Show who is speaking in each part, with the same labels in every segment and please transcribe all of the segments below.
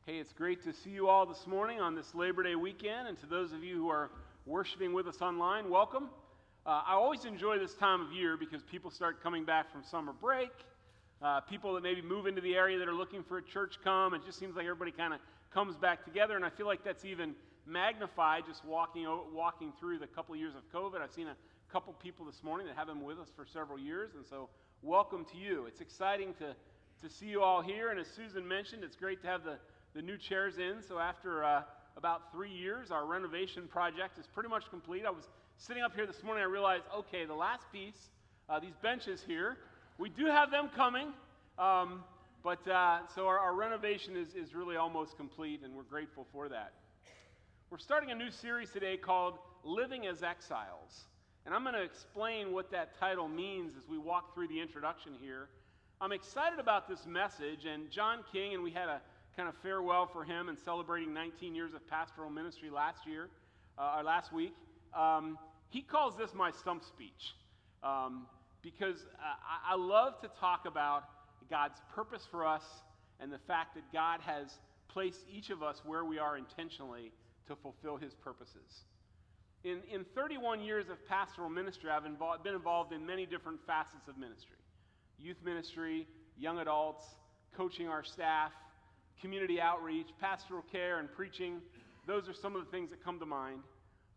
Speaker 1: Hey, it's great to see you all this morning on this Labor Day weekend, and to those of you who are worshiping with us online, welcome. I always enjoy this time of year because people start coming back from summer break. People that maybe move into the area that are looking for a church come. It just seems like everybody kind of comes back together, and I feel like that's even magnified just walking through the couple of years of COVID. I've seen a couple people this morning that have been with us for several years, and so welcome to you. It's exciting to see you all here, and as Susan mentioned, it's great to have the new chairs in. So after about 3 years, our renovation project is pretty much complete. I was sitting up here this morning, I realized, okay, the last piece, these benches here, we do have them coming, so our renovation is really almost complete, and we're grateful for that. We're starting a new series today called Living as Exiles, and I'm going to explain what that title means as we walk through the introduction here. I'm excited about this message, and John King, and we had a kind of farewell for him and celebrating 19 years of pastoral ministry last week. He calls this my stump speech because I love to talk about God's purpose for us and the fact that God has placed each of us where we are intentionally to fulfill his purposes. In 31 years of pastoral ministry, I've been involved in many different facets of ministry. Youth ministry, young adults, coaching our staff, community outreach, pastoral care, and preaching. Those are some of the things that come to mind.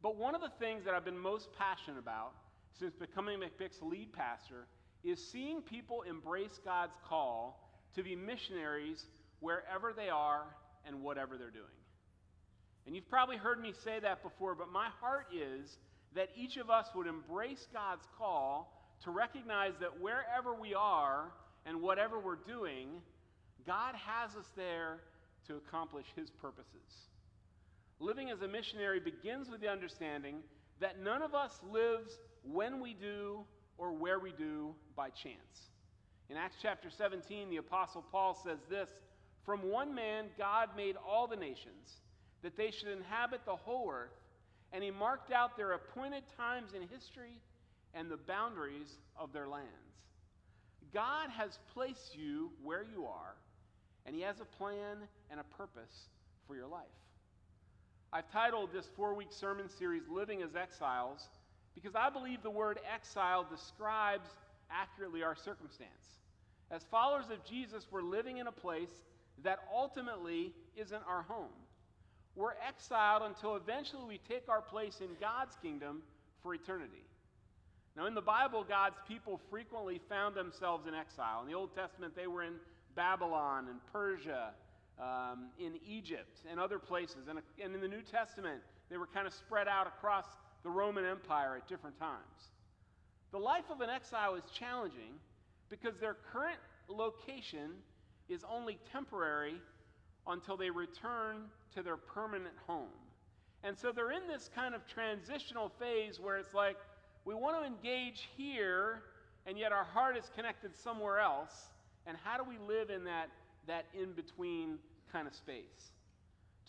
Speaker 1: But one of the things that I've been most passionate about since becoming McBick's lead pastor is seeing people embrace God's call to be missionaries wherever they are and whatever they're doing. And you've probably heard me say that before, but my heart is that each of us would embrace God's call to recognize that wherever we are and whatever we're doing, God has us there to accomplish his purposes. Living as a missionary begins with the understanding that none of us lives when we do or where we do by chance. In Acts chapter 17, the Apostle Paul says this, "From one man God made all the nations, that they should inhabit the whole earth, and he marked out their appointed times in history and the boundaries of their lands." God has placed you where you are, and he has a plan and a purpose for your life. I've titled this 4-week sermon series, Living as Exiles, because I believe the word exile describes accurately our circumstance. As followers of Jesus, we're living in a place that ultimately isn't our home. We're exiled until eventually we take our place in God's kingdom for eternity. Now, in the Bible, God's people frequently found themselves in exile. In the Old Testament, they were in Babylon and Persia, in Egypt and other places. And in the New Testament, they were kind of spread out across the Roman Empire at different times. The life of an exile is challenging because their current location is only temporary until they return to their permanent home. And so they're in this kind of transitional phase where it's like, we want to engage here, and yet our heart is connected somewhere else. And how do we live in that in-between kind of space?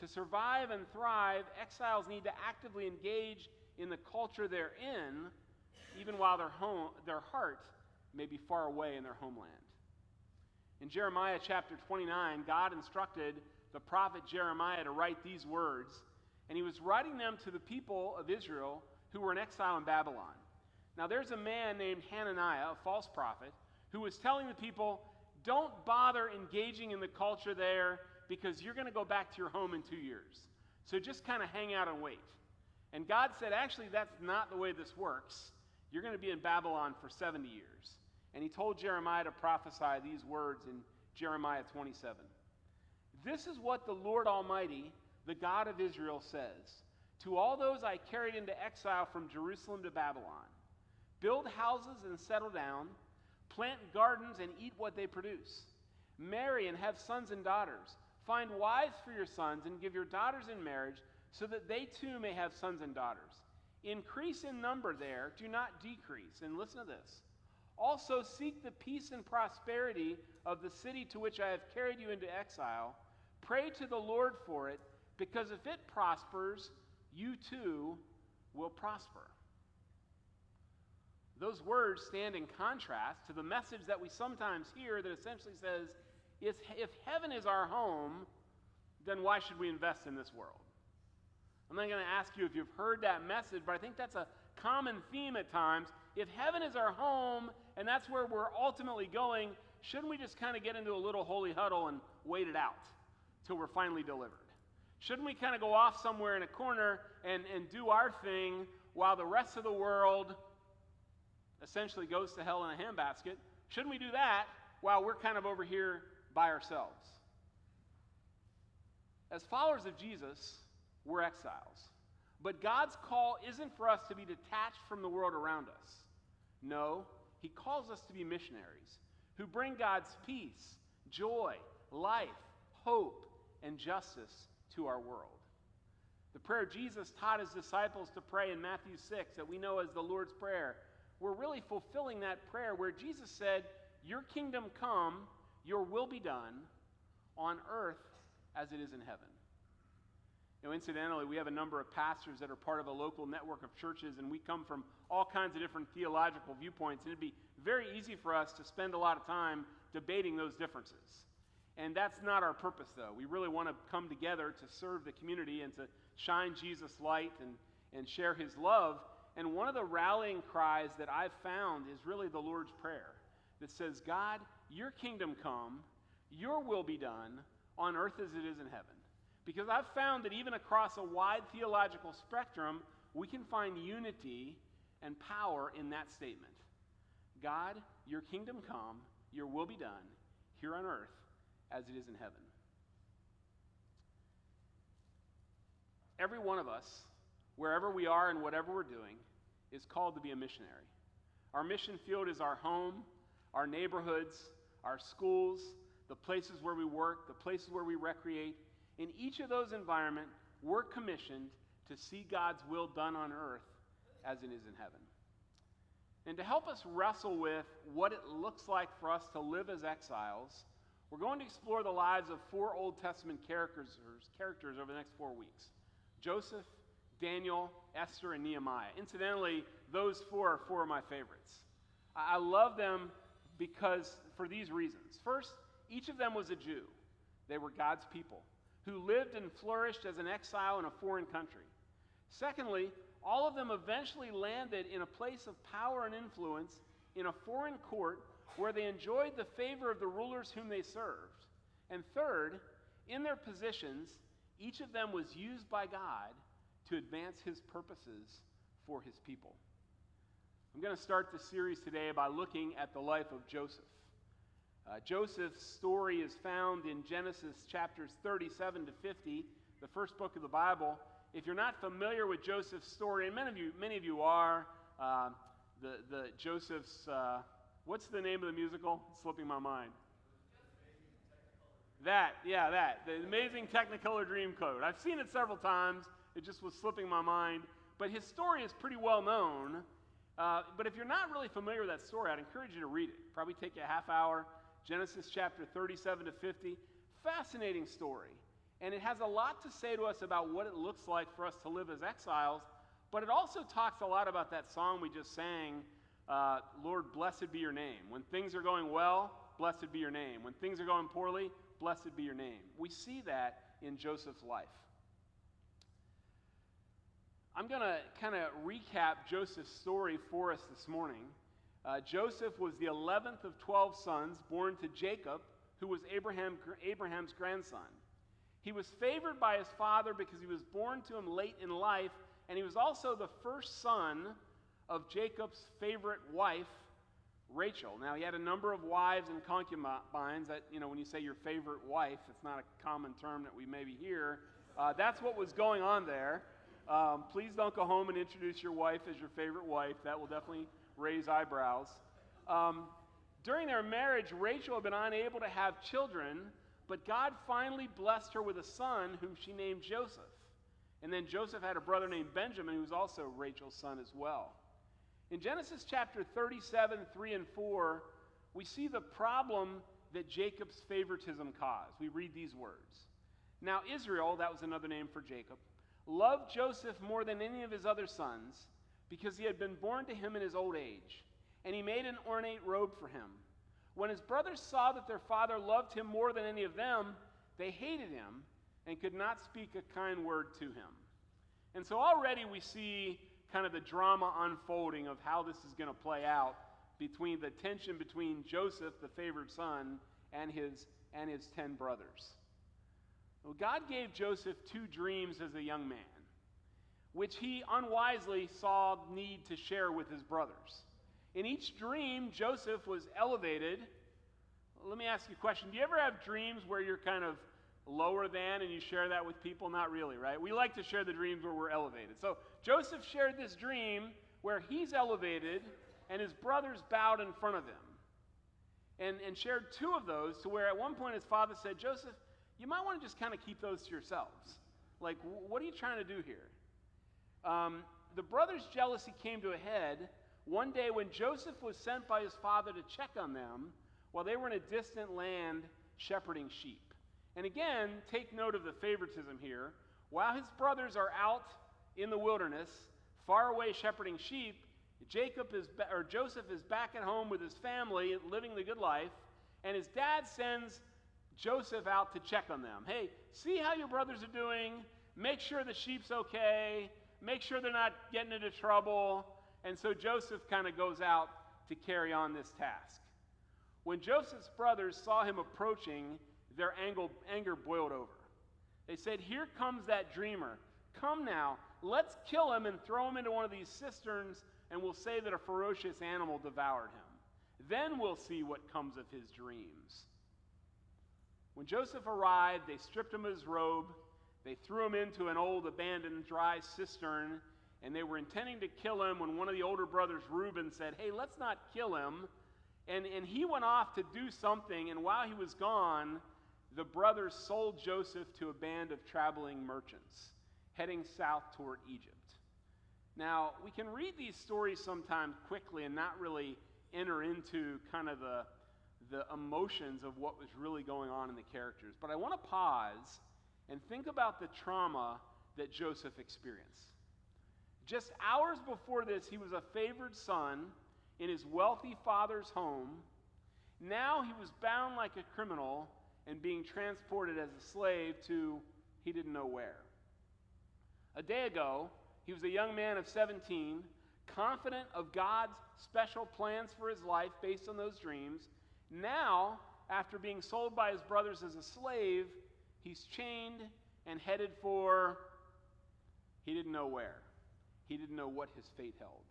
Speaker 1: To survive and thrive, exiles need to actively engage in the culture they're in, even while their heart may be far away in their homeland. In Jeremiah chapter 29, God instructed the prophet Jeremiah to write these words, and he was writing them to the people of Israel who were in exile in Babylon. Now there's a man named Hananiah, a false prophet, who was telling the people, don't bother engaging in the culture there because you're going to go back to your home in 2 years. So just kind of hang out and wait. And God said, actually, that's not the way this works. You're going to be in Babylon for 70 years. And he told Jeremiah to prophesy these words in Jeremiah 27. "This is what the Lord Almighty, the God of Israel, says. To all those I carried into exile from Jerusalem to Babylon, build houses and settle down, plant gardens and eat what they produce. Marry and have sons and daughters. Find wives for your sons and give your daughters in marriage so that they too may have sons and daughters. Increase in number there, do not decrease." And listen to this. "Also seek the peace and prosperity of the city to which I have carried you into exile. Pray to the Lord for it, because if it prospers, you too will prosper." Those words stand in contrast to the message that we sometimes hear that essentially says, if heaven is our home, then why should we invest in this world? I'm not going to ask you if you've heard that message, but I think that's a common theme at times. If heaven is our home and that's where we're ultimately going, shouldn't we just kind of get into a little holy huddle and wait it out till we're finally delivered? Shouldn't we kind of go off somewhere in a corner and do our thing while the rest of the world essentially goes to hell in a handbasket? Shouldn't we do that while we're kind of over here by ourselves? As followers of Jesus, we're exiles. But God's call isn't for us to be detached from the world around us. No, He calls us to be missionaries who bring God's peace, joy, life, hope, and justice to our world. The prayer Jesus taught His disciples to pray in Matthew 6 that we know as the Lord's Prayer, we're really fulfilling that prayer where Jesus said, "Your kingdom come, your will be done on earth as it is in heaven." You know, incidentally, we have a number of pastors that are part of a local network of churches, and we come from all kinds of different theological viewpoints, and it'd be very easy for us to spend a lot of time debating those differences. And that's not our purpose, though. We really want to come together to serve the community and to shine Jesus' light and share His love. And one of the rallying cries that I've found is really the Lord's Prayer that says, "God, your kingdom come, your will be done on earth as it is in heaven." Because I've found that even across a wide theological spectrum, we can find unity and power in that statement. God, your kingdom come, your will be done, here on earth as it is in heaven. Every one of us, wherever we are and whatever we're doing, is called to be a missionary. Our mission field is our home, our neighborhoods, our schools, the places where we work, the places where we recreate. In each of those environments, we're commissioned to see God's will done on earth as it is in heaven. And to help us wrestle with what it looks like for us to live as exiles, we're going to explore the lives of 4 Old Testament characters over the next 4 weeks. Joseph, Daniel, Esther, and Nehemiah. Incidentally, those 4 are 4 of my favorites. I love them because for these reasons. First, each of them was a Jew. They were God's people who lived and flourished as an exile in a foreign country. Secondly, all of them eventually landed in a place of power and influence in a foreign court where they enjoyed the favor of the rulers whom they served. And third, in their positions, each of them was used by God to advance His purposes for His people. I'm going to start the series today by looking at the life of Joseph. Joseph's story is found in Genesis chapters 37 to 50, the first book of the Bible. If you're not familiar with Joseph's story, and many of you are, the Joseph's, what's the name of the musical? It's slipping my mind. That, the Amazing Technicolor Dreamcoat. I've seen it several times. It just was slipping my mind. But his story is pretty well known. But if you're not really familiar with that story, I'd encourage you to read it. Probably take you a half hour. Genesis chapter 37 to 50. Fascinating story. And it has a lot to say to us about what it looks like for us to live as exiles. But it also talks a lot about that song we just sang, Lord, blessed be your name. When things are going well, blessed be your name. When things are going poorly, blessed be your name. We see that in Joseph's life. I'm going to kind of recap Joseph's story for us this morning. Joseph was the 11th of 12 sons born to Jacob, who was Abraham's grandson. He was favored by his father because he was born to him late in life, and he was also the first son of Jacob's favorite wife, Rachel. Now, he had a number of wives and concubines. That, when you say your favorite wife, it's not a common term that we maybe hear. That's what was going on there. Please don't go home and introduce your wife as your favorite wife. That will definitely raise eyebrows. During their marriage, Rachel had been unable to have children, but God finally blessed her with a son whom she named Joseph. And then Joseph had a brother named Benjamin, who was also Rachel's son as well. In Genesis chapter 37, 3 and 4, we see the problem that Jacob's favoritism caused. We read these words. Now Israel, that was another name for Jacob, loved Joseph more than any of his other sons because he had been born to him in his old age, and he made an ornate robe for him. When his brothers saw that their father loved him more than any of them, they hated him and could not speak a kind word to him. And so already we see kind of the drama unfolding of how this is going to play out between the tension between Joseph, the favored son, and his 10 brothers. Well, God gave Joseph 2 dreams as a young man, which he unwisely saw need to share with his brothers. In each dream, Joseph was elevated. Let me ask you a question. Do you ever have dreams where you're kind of lower than and you share that with people? Not really, right? We like to share the dreams where we're elevated. So Joseph shared this dream where he's elevated and his brothers bowed in front of him. And shared 2 of those to where at one point his father said, Joseph, you might want to just kind of keep those to yourselves. Like, what are you trying to do here? The brothers' jealousy came to a head one day when Joseph was sent by his father to check on them while they were in a distant land shepherding sheep. And again, take note of the favoritism here. While his brothers are out in the wilderness, far away shepherding sheep, Joseph is back at home with his family, living the good life, and his dad sends Joseph out to check on them. Hey, see how your brothers are doing. Make sure the sheep's okay. Make sure they're not getting into trouble. And so Joseph kind of goes out to carry on this task. When Joseph's brothers saw him approaching, their anger boiled over. They said, here comes that dreamer. Come now, let's kill him and throw him into one of these cisterns, and we'll say that a ferocious animal devoured him. Then we'll see what comes of his dreams. When Joseph arrived, they stripped him of his robe, they threw him into an old abandoned dry cistern, and they were intending to kill him when one of the older brothers, Reuben, said, hey, let's not kill him. And he went off to do something, and while he was gone, the brothers sold Joseph to a band of traveling merchants, heading south toward Egypt. Now, we can read these stories sometimes quickly and not really enter into kind of the emotions of what was really going on in the characters. But I want to pause and think about the trauma that Joseph experienced. Just hours before this, he was a favored son in his wealthy father's home. Now he was bound like a criminal and being transported as a slave to he didn't know where. A day ago, he was a young man of 17, confident of God's special plans for his life based on those dreams. Now, after being sold by his brothers as a slave, he's chained and headed for he didn't know where. He didn't know what his fate held.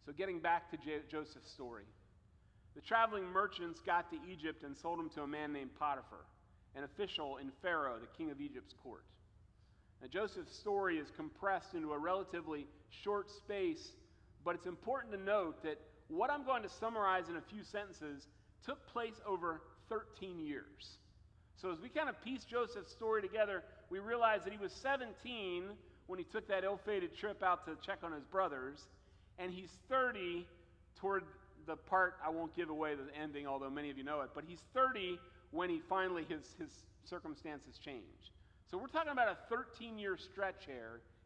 Speaker 1: So getting back to Joseph's story. The traveling merchants got to Egypt and sold him to a man named Potiphar, an official in Pharaoh, the king of Egypt's court. Now, Joseph's story is compressed into a relatively short space, but it's important to note that what I'm going to summarize in a few sentences took place over 13 years. So as we kind of piece Joseph's story together, we realize that he was 17 when he took that ill-fated trip out to check on his brothers, and he's 30 toward the part, I won't give away the ending, although many of you know it, but he's 30 when he finally, his circumstances change. So we're talking about a 13-year stretch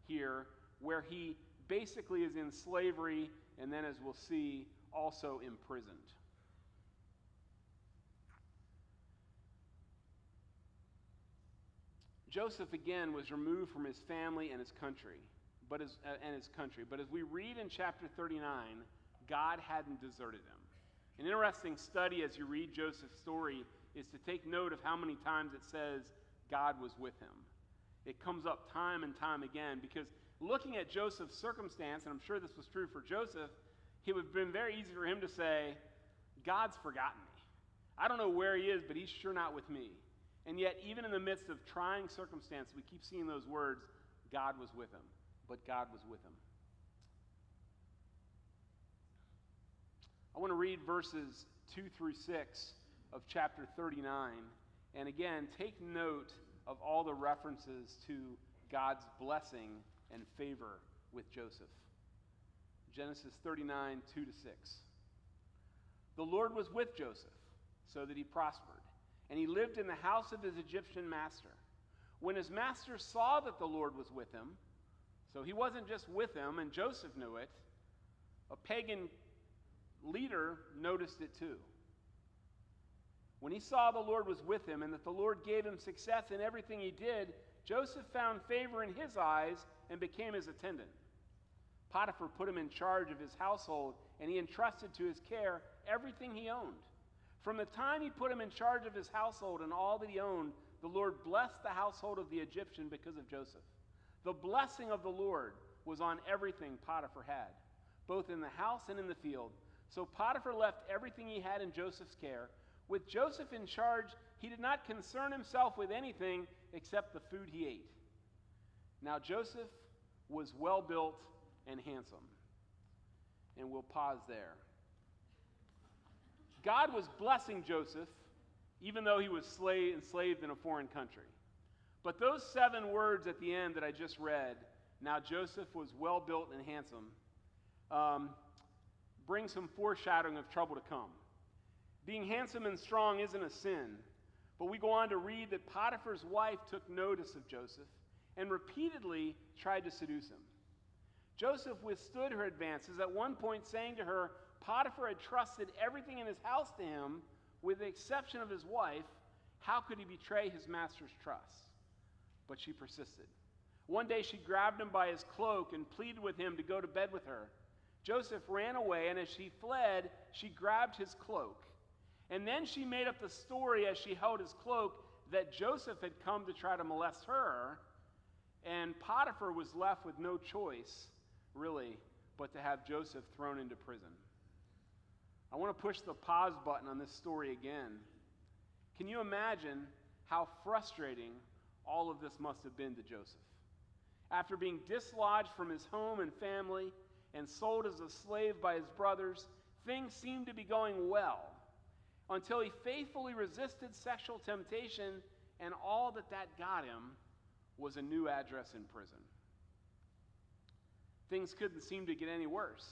Speaker 1: here where he basically is in slavery and then, as we'll see, also imprisoned. Joseph, again, was removed from his family and his country. But as we read in chapter 39, God hadn't deserted him. An interesting study as you read Joseph's story is to take note of how many times it says God was with him. It comes up time and time again because looking at Joseph's circumstance, and I'm sure this was true for Joseph, it would have been very easy for him to say, God's forgotten me. I don't know where he is, but he's sure not with me. And yet, even in the midst of trying circumstances, we keep seeing those words, God was with him. But God was with him. I want to read verses 2 through 6 of chapter 39. And again, take note of all the references to God's blessing and favor with Joseph. Genesis 39, 2 to 6. The Lord was with Joseph, so that he prospered, and he lived in the house of his Egyptian master. When his master saw that the Lord was with him, so he wasn't just with him, and Joseph knew it, a pagan leader noticed it too. When he saw the Lord was with him and that the Lord gave him success in everything he did, Joseph found favor in his eyes and became his attendant. Potiphar put him in charge of his household, and he entrusted to his care everything he owned. From the time he put him in charge of his household and all that he owned, the Lord blessed the household of the Egyptian because of Joseph. The blessing of the Lord was on everything Potiphar had, both in the house and in the field. So Potiphar left everything he had in Joseph's care. With Joseph in charge, he did not concern himself with anything except the food he ate. Now Joseph was well built and handsome. And we'll pause there. God was blessing Joseph, even though he was enslaved in a foreign country. But those 7 words at the end that I just read, now Joseph was well built and handsome, bring some foreshadowing of trouble to come. Being handsome and strong isn't a sin, but we go on to read that Potiphar's wife took notice of Joseph and repeatedly tried to seduce him. Joseph withstood her advances, at one point saying to her, Potiphar had trusted everything in his house to him, with the exception of his wife. How could he betray his master's trust? But she persisted. One day she grabbed him by his cloak and pleaded with him to go to bed with her. Joseph ran away, and as she fled, she grabbed his cloak. And then she made up the story as she held his cloak that Joseph had come to try to molest her, and Potiphar was left with no choice, really, but to have Joseph thrown into prison. I want to push the pause button on this story again. Can you imagine how frustrating all of this must have been to Joseph? After being dislodged from his home and family and sold as a slave by his brothers, things seemed to be going well until he faithfully resisted sexual temptation, and all that got him was a new address in prison. Things couldn't seem to get any worse.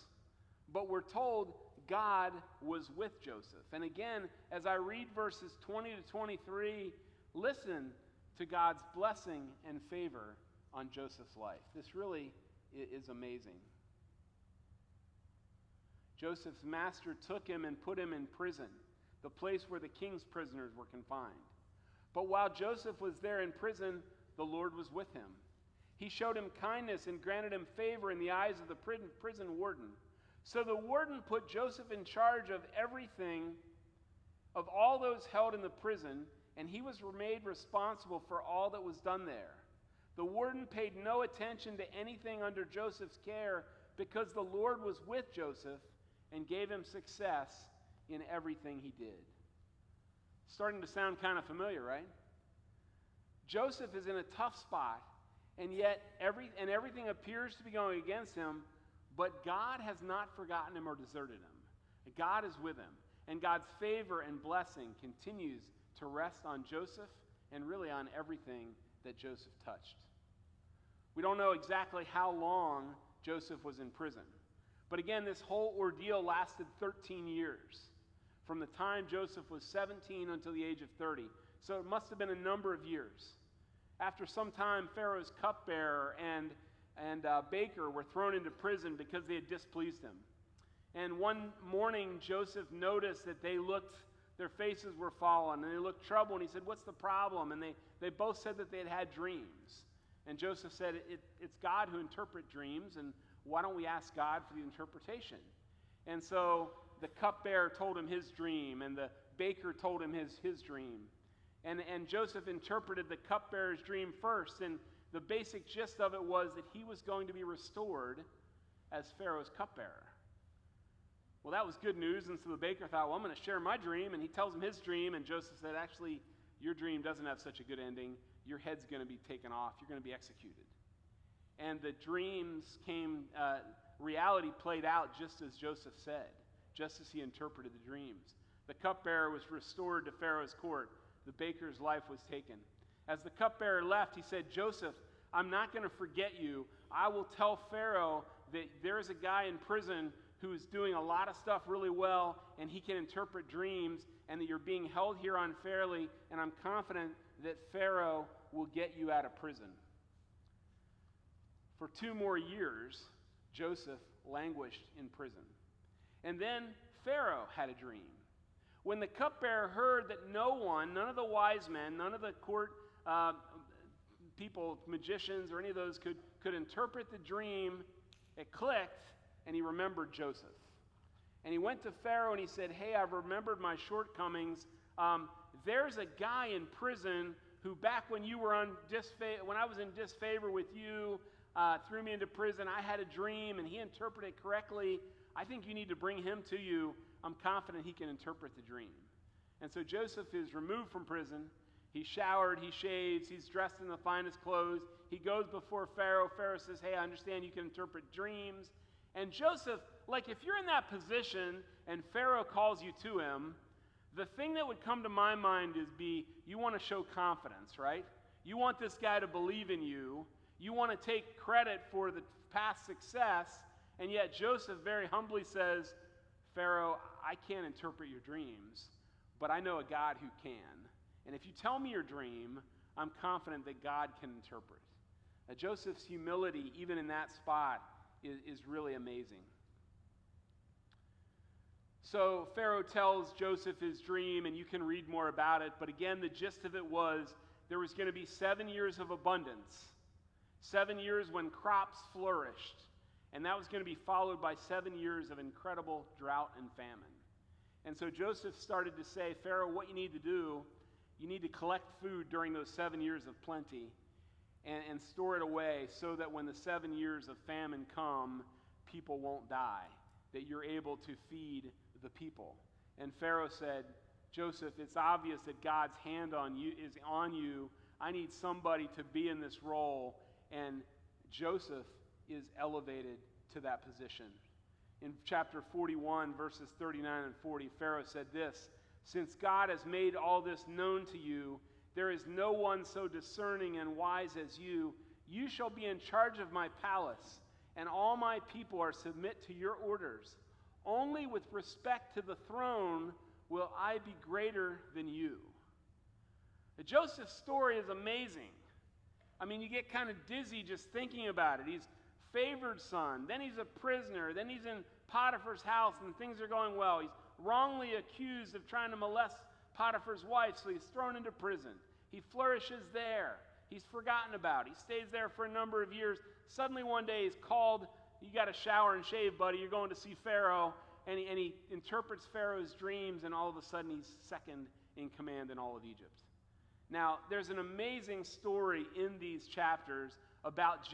Speaker 1: But we're told God was with Joseph. And again, as I read verses 20 to 23, listen to God's blessing and favor on Joseph's life. This really is amazing. Joseph's master took him and put him in prison, the place where the king's prisoners were confined. But while Joseph was there in prison, the Lord was with him. He showed him kindness and granted him favor in the eyes of the prison warden. So the warden put Joseph in charge of everything, of all those held in the prison, and he was made responsible for all that was done there. The warden paid no attention to anything under Joseph's care, because the Lord was with Joseph and gave him success in everything he did. Starting to sound kind of familiar, right? Joseph is in a tough spot, and yet everything appears to be going against him, but God has not forgotten him or deserted him. God is with him, and God's favor and blessing continues to rest on Joseph and really on everything that Joseph touched. We don't know exactly how long Joseph was in prison, but again, this whole ordeal lasted 13 years, from the time Joseph was 17 until the age of 30. So it must have been a number of years. After some time, Pharaoh's cupbearer and baker were thrown into prison because they had displeased him. And one morning, Joseph noticed that their faces were fallen, and they looked troubled, and he said, "What's the problem?" And they both said that they had had dreams. And Joseph said, it's God who interprets dreams, and why don't we ask God for the interpretation? And so the cupbearer told him his dream, and the baker told him his dream. And Joseph interpreted the cupbearer's dream first, and the basic gist of it was that he was going to be restored as Pharaoh's cupbearer. Well, that was good news, and so the baker thought, well, I'm going to share my dream, and he tells him his dream, and Joseph said, actually, your dream doesn't have such a good ending. Your head's going to be taken off. You're going to be executed. And the dreams reality played out just as Joseph said, just as he interpreted the dreams. The cupbearer was restored to Pharaoh's court. The baker's life was taken. As the cupbearer left, he said, Joseph, I'm not going to forget you. I will tell Pharaoh that there is a guy in prison who is doing a lot of stuff really well, and he can interpret dreams, and that you're being held here unfairly, and I'm confident that Pharaoh will get you out of prison. For 2 more years, Joseph languished in prison. And then Pharaoh had a dream. When the cupbearer heard that none of the wise men, none of the court people, magicians, or any of those could interpret the dream, it clicked, and he remembered Joseph. And he went to Pharaoh and he said, hey, I've remembered my shortcomings. There's a guy in prison who back when you were when I was in disfavor with you, threw me into prison. I had a dream and he interpreted it correctly. I think you need to bring him to you. I'm confident he can interpret the dream. And so Joseph is removed from prison. He's showered, he shaves, he's dressed in the finest clothes. He goes before Pharaoh. Pharaoh says, hey, I understand you can interpret dreams. And Joseph, like if you're in that position and Pharaoh calls you to him, the thing that would come to my mind is you want to show confidence, right? You want this guy to believe in you. You want to take credit for the past success. And yet Joseph very humbly says, Pharaoh, I can't interpret your dreams, but I know a God who can. And if you tell me your dream, I'm confident that God can interpret. Joseph's humility, even in that spot, is really amazing. So Pharaoh tells Joseph his dream, and you can read more about it. But again, the gist of it was there was going to be 7 years of abundance, 7 years when crops flourished. And that was going to be followed by 7 years of incredible drought and famine. And so Joseph started to say, Pharaoh, what you need to do, you need to collect food during those 7 years of plenty and store it away so that when the 7 years of famine come, people won't die, that you're able to feed the people. And Pharaoh said, Joseph, it's obvious that God's hand is on you. I need somebody to be in this role. And Joseph is elevated to that position. In chapter 41, verses 39 and 40, Pharaoh said this, since God has made all this known to you, there is no one so discerning and wise as you. You shall be in charge of my palace, and all my people are submit to your orders. Only with respect to the throne will I be greater than you. Joseph's story is amazing. I mean, you get kind of dizzy just thinking about it. He's favored son, then he's a prisoner, then he's in Potiphar's house and things are going well. He's wrongly accused of trying to molest Potiphar's wife, so he's thrown into prison. He flourishes there. He's forgotten about. He stays there for a number of years. Suddenly one day he's called, you got to shower and shave, buddy. You're going to see Pharaoh. And he interprets Pharaoh's dreams, and all of a sudden he's second in command in all of Egypt. Now, there's an amazing story in these chapters about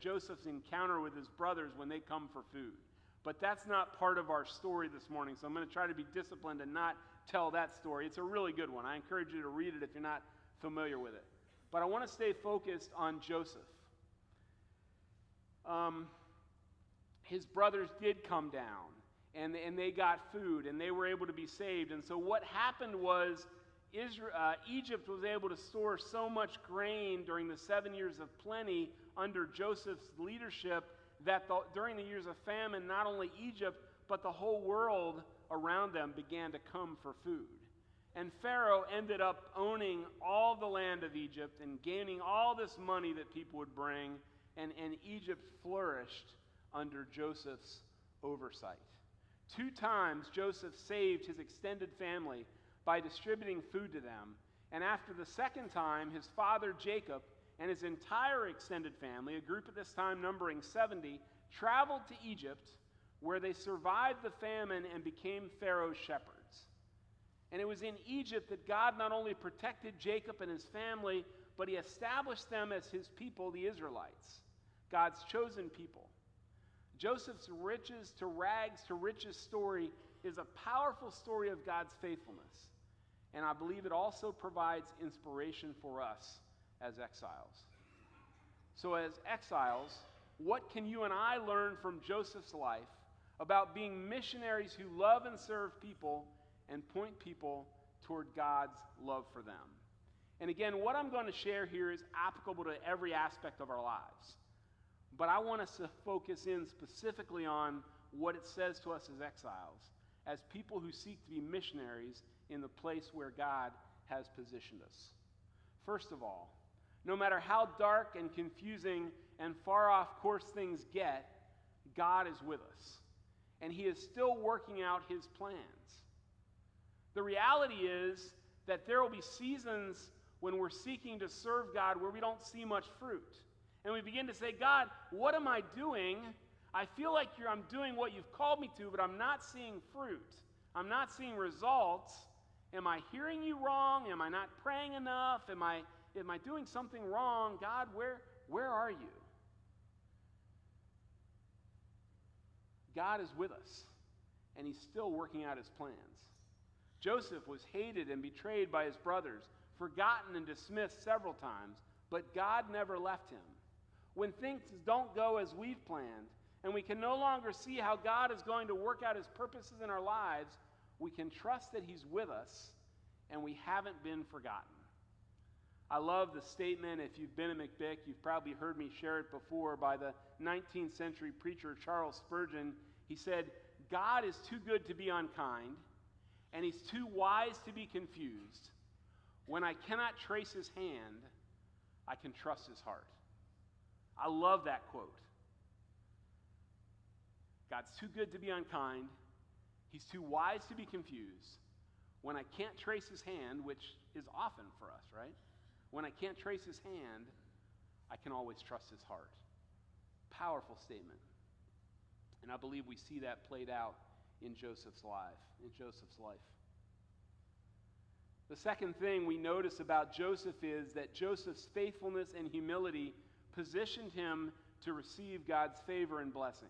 Speaker 1: Joseph's encounter with his brothers when they come for food. But that's not part of our story this morning, so I'm going to try to be disciplined and not tell that story. It's a really good one. I encourage you to read it if you're not familiar with it. But I want to stay focused on Joseph. His brothers did come down, and they got food, and they were able to be saved. And so what happened was Egypt was able to store so much grain during the 7 years of plenty under Joseph's leadership that during the years of famine, not only Egypt, but the whole world around them began to come for food. And Pharaoh ended up owning all the land of Egypt and gaining all this money that people would bring, and Egypt flourished under Joseph's oversight. 2 times Joseph saved his extended family by distributing food to them. And after the second time, his father Jacob and his entire extended family, a group at this time numbering 70, traveled to Egypt, where they survived the famine and became Pharaoh's shepherds. And it was in Egypt that God not only protected Jacob and his family, but he established them as his people, the Israelites, God's chosen people. Joseph's riches to rags to riches story is a powerful story of God's faithfulness. And I believe it also provides inspiration for us as exiles. So as exiles, what can you and I learn from Joseph's life about being missionaries who love and serve people and point people toward God's love for them? And again, what I'm going to share here is applicable to every aspect of our lives. But I want us to focus in specifically on what it says to us as exiles, as people who seek to be missionaries in the place where God has positioned us. First of all, no matter how dark and confusing and far off course things get, God is with us. And he is still working out his plans. The reality is that there will be seasons when we're seeking to serve God where we don't see much fruit. And we begin to say, God, what am I doing? I feel like I'm doing what you've called me to, but I'm not seeing fruit. I'm not seeing results. Am I hearing you wrong? Am I not praying enough? Am I doing something wrong? God, where are you? God is with us, and he's still working out his plans. Joseph was hated and betrayed by his brothers, forgotten and dismissed several times, but God never left him. When things don't go as we've planned, and we can no longer see how God is going to work out his purposes in our lives, we can trust that he's with us, and we haven't been forgotten. I love the statement, if you've been at McBick, you've probably heard me share it before, by the 19th century preacher Charles Spurgeon. He said, God is too good to be unkind, and he's too wise to be confused. When I cannot trace his hand, I can trust his heart. I love that quote. God's too good to be unkind. He's too wise to be confused. When I can't trace his hand, which is often for us, right? When I can't trace his hand, I can always trust his heart. Powerful statement. And I believe we see that played out in Joseph's life. The second thing we notice about Joseph is that Joseph's faithfulness and humility positioned him to receive God's favor and blessing.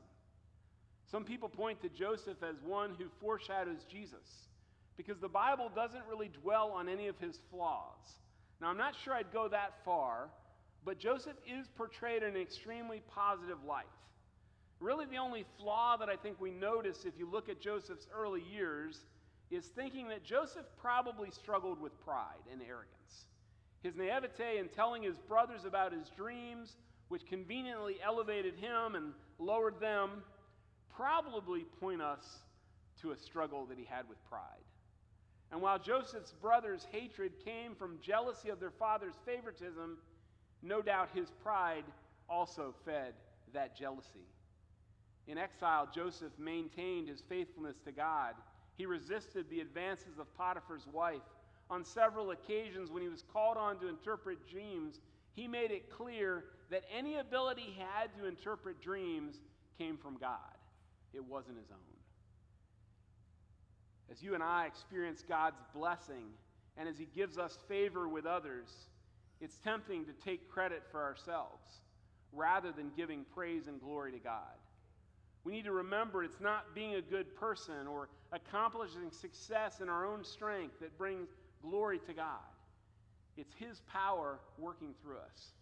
Speaker 1: Some people point to Joseph as one who foreshadows Jesus, because the Bible doesn't really dwell on any of his flaws. Now, I'm not sure I'd go that far, but Joseph is portrayed in an extremely positive light. Really, the only flaw that I think we notice if you look at Joseph's early years is thinking that Joseph probably struggled with pride and arrogance. His naivete in telling his brothers about his dreams, which conveniently elevated him and lowered them, probably point us to a struggle that he had with pride. And while Joseph's brothers' hatred came from jealousy of their father's favoritism, no doubt his pride also fed that jealousy. In exile, Joseph maintained his faithfulness to God. He resisted the advances of Potiphar's wife. On several occasions when he was called on to interpret dreams, he made it clear that any ability he had to interpret dreams came from God. It wasn't his own. As you and I experience God's blessing, and as he gives us favor with others, it's tempting to take credit for ourselves rather than giving praise and glory to God. We need to remember it's not being a good person or accomplishing success in our own strength that brings glory to God. It's his power working through us.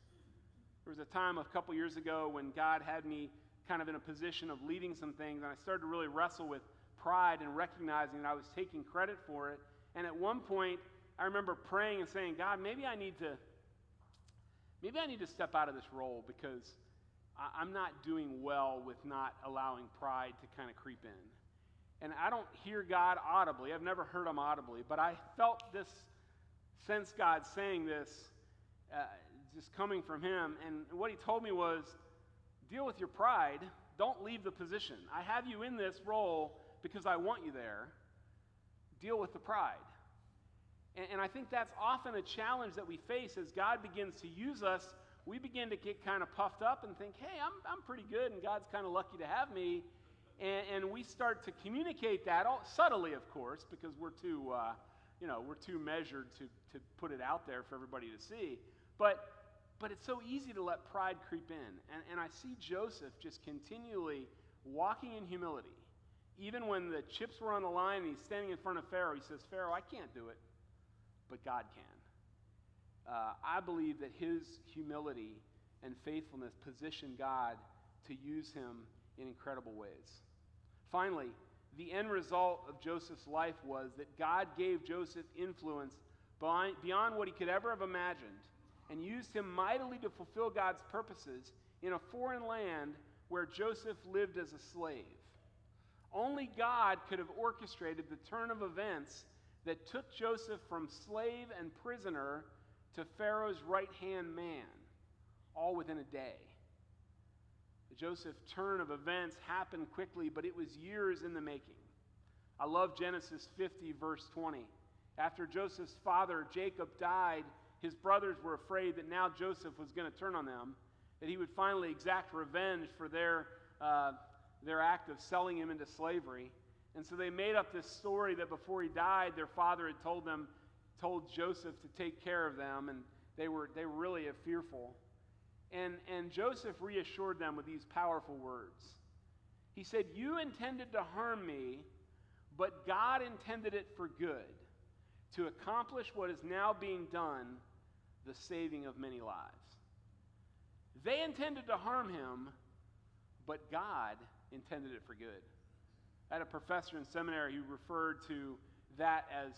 Speaker 1: There was a time a couple years ago when God had me kind of in a position of leading some things, and I started to really wrestle with pride and recognizing that I was taking credit for it. And at one point, I remember praying and saying, God, maybe I need to step out of this role because I'm not doing well with not allowing pride to kind of creep in. And I don't hear God audibly. I've never heard him audibly, but I felt this sense God saying this just coming from him. And what he told me was, deal with your pride. Don't leave the position. I have you in this role because I want you there. Deal with the pride. And I think that's often a challenge that we face as God begins to use us. We begin to get kind of puffed up and think, hey, I'm pretty good, and God's kind of lucky to have me. And we start to communicate that, subtly, of course, because we're too measured to put it out there for everybody to see. But it's so easy to let pride creep in. And I see Joseph just continually walking in humility. Even when the chips were on the line and he's standing in front of Pharaoh, he says, Pharaoh, I can't do it, but God can. I believe that his humility and faithfulness position God to use him in incredible ways. Finally, the end result of Joseph's life was that God gave Joseph influence beyond what he could ever have imagined and used him mightily to fulfill God's purposes in a foreign land where Joseph lived as a slave. Only God could have orchestrated the turn of events that took Joseph from slave and prisoner to Pharaoh's right-hand man, all within a day. The Joseph turn of events happened quickly, but it was years in the making. I love Genesis 50, verse 20. After Joseph's father, Jacob, died, his brothers were afraid that now Joseph was going to turn on them, that he would finally exact revenge for their act of selling him into slavery. And so they made up this story that before he died, their father had told Joseph to take care of them, and they were really fearful. And Joseph reassured them with these powerful words. He said, "You intended to harm me, but God intended it for good, to accomplish what is now being done, the saving of many lives." They intended to harm him, but God intended it for good. I had a professor in seminary who referred to that as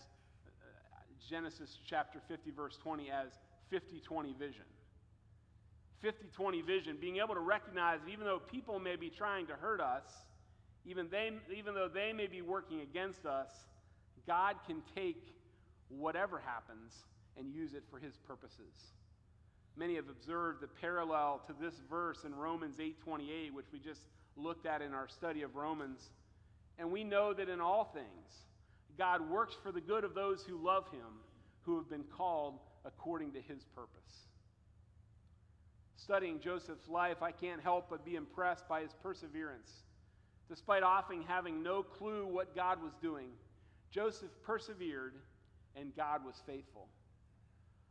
Speaker 1: Genesis chapter 50, verse 20, as 50-20 vision. 50-20 vision, being able to recognize that even though people may be trying to hurt us, even though they may be working against us, God can take whatever happens and use it for his purposes. Many have observed the parallel to this verse in Romans 8:28, which we just looked at in our study of Romans. And we know that in all things, God works for the good of those who love him, who have been called according to his purpose. Studying Joseph's life, I can't help but be impressed by his perseverance. Despite often having no clue what God was doing, Joseph persevered and God was faithful.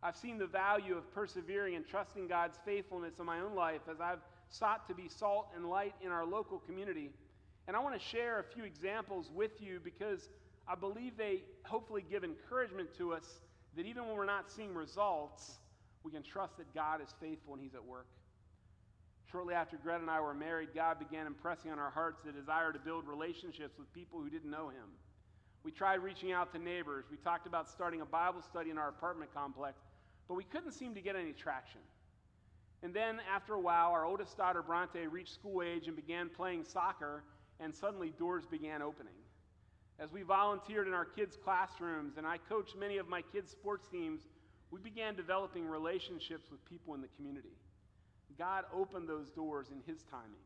Speaker 1: I've seen the value of persevering and trusting God's faithfulness in my own life as I've sought to be salt and light in our local community. And I want to share a few examples with you because I believe they hopefully give encouragement to us that even when we're not seeing results, we can trust that God is faithful and he's at work. Shortly after Greta and I were married, God began impressing on our hearts the desire to build relationships with people who didn't know him. We tried reaching out to neighbors. We talked about starting a Bible study in our apartment complex, but we couldn't seem to get any traction. And then after a while, our oldest daughter, Bronte, reached school age and began playing soccer, and suddenly doors began opening. As we volunteered in our kids' classrooms and I coached many of my kids' sports teams, we began developing relationships with people in the community. God opened those doors in his timing.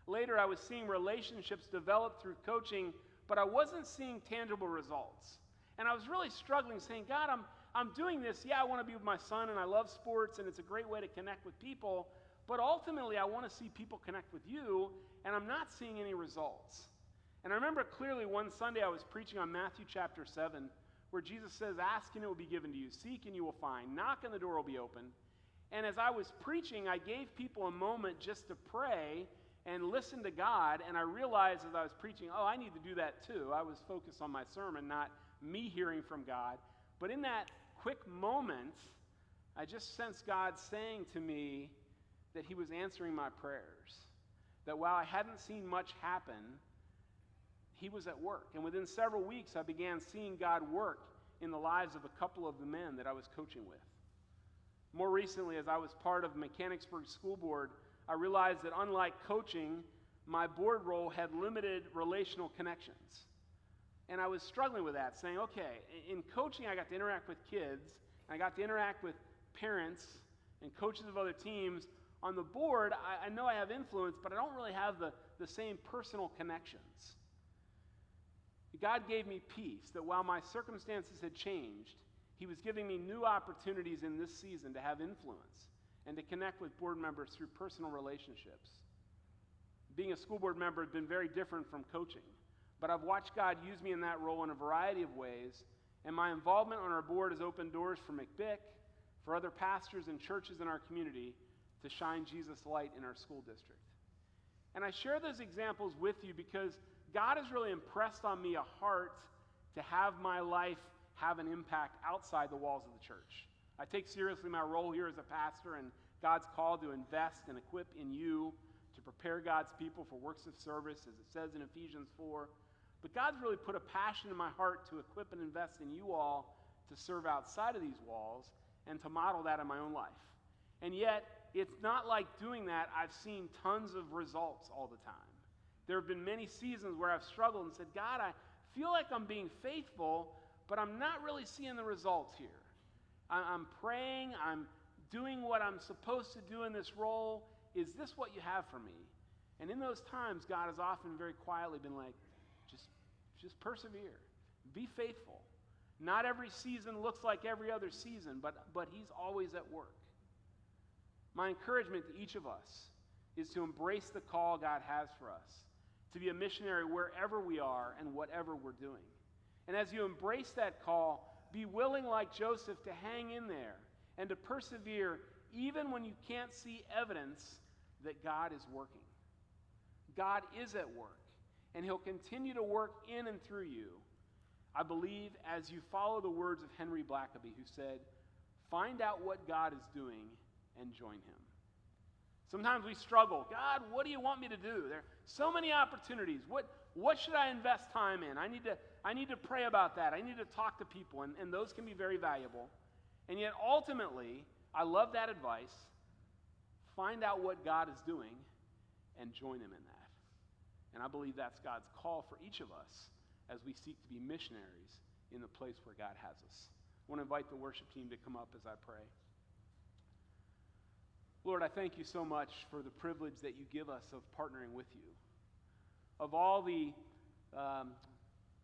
Speaker 1: Later, I was seeing relationships develop through coaching, but I wasn't seeing tangible results. And I was really struggling, saying, God, I'm doing this. Yeah, I want to be with my son, and I love sports, and it's a great way to connect with people. But ultimately, I want to see people connect with you, and I'm not seeing any results. And I remember clearly one Sunday I was preaching on Matthew chapter 7, where Jesus says, ask and it will be given to you, seek and you will find, knock and the door will be open. And as I was preaching, I gave people a moment just to pray and listen to God, and I realized as I was preaching, I need to do that too. I was focused on my sermon, not me hearing from God. But in that quick moment, I just sensed God saying to me that he was answering my prayers. That while I hadn't seen much happen, he was at work. And within several weeks, I began seeing God work in the lives of a couple of the men that I was coaching with. More recently, as I was part of Mechanicsburg School Board, I realized that unlike coaching, my board role had limited relational connections. And I was struggling with that, saying, okay, in coaching, I got to interact with kids, and I got to interact with parents and coaches of other teams. On the board, I know I have influence, but I don't really have the same personal connections. God gave me peace, that while my circumstances had changed, he was giving me new opportunities in this season to have influence and to connect with board members through personal relationships. Being a school board member has been very different from coaching, but I've watched God use me in that role in a variety of ways, and my involvement on our board has opened doors for McBick, for other pastors and churches in our community to shine Jesus' light in our school district. And I share those examples with you because God has really impressed on me a heart to have my life have an impact outside the walls of the church. I take seriously my role here as a pastor and God's call to invest and equip in you to prepare God's people for works of service, as it says in Ephesians 4. But God's really put a passion in my heart to equip and invest in you all to serve outside of these walls and to model that in my own life. And yet, it's not like doing that I've seen tons of results all the time. There have been many seasons where I've struggled and said, God, I feel like I'm being faithful, but I'm not really seeing the results here. I'm praying, I'm doing what I'm supposed to do in this role. Is this what you have for me? And in those times, God has often very quietly been like, just Just persevere. Be faithful. Not every season looks like every other season, but he's always at work. My encouragement to each of us is to embrace the call God has for us, to be a missionary wherever we are and whatever we're doing. And as you embrace that call, be willing, like Joseph, to hang in there and to persevere even when you can't see evidence that God is working. God is at work, and he'll continue to work in and through you. I believe as you follow the words of Henry Blackaby, who said, "Find out what God is doing and join him." Sometimes we struggle. God, what do you want me to do? There are so many opportunities. What should I invest time in? I need to pray about that. I need to talk to people, and those can be very valuable. And yet ultimately, I love that advice. Find out what God is doing and join him in that. And I believe that's God's call for each of us as we seek to be missionaries in the place where God has us. I want to invite the worship team to come up as I pray. Lord, I thank you so much for the privilege that you give us of partnering with you. Of all the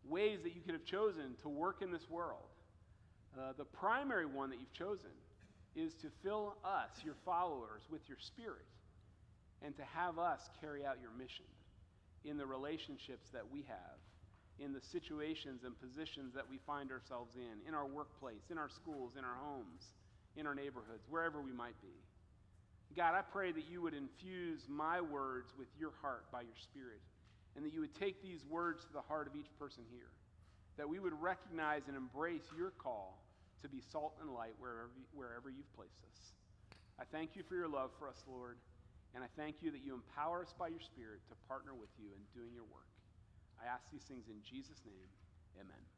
Speaker 1: ways that you could have chosen to work in this world, the primary one that you've chosen is to fill us, your followers, with your Spirit and to have us carry out your mission in the relationships that we have, in the situations and positions that we find ourselves in our workplace, in our schools, in our homes, in our neighborhoods, wherever we might be. God, I pray that you would infuse my words with your heart by your Spirit, and that you would take these words to the heart of each person here, that we would recognize and embrace your call to be salt and light wherever you've placed us. I thank you for your love for us, Lord, and I thank you that you empower us by your Spirit to partner with you in doing your work. I ask these things in Jesus' name. Amen.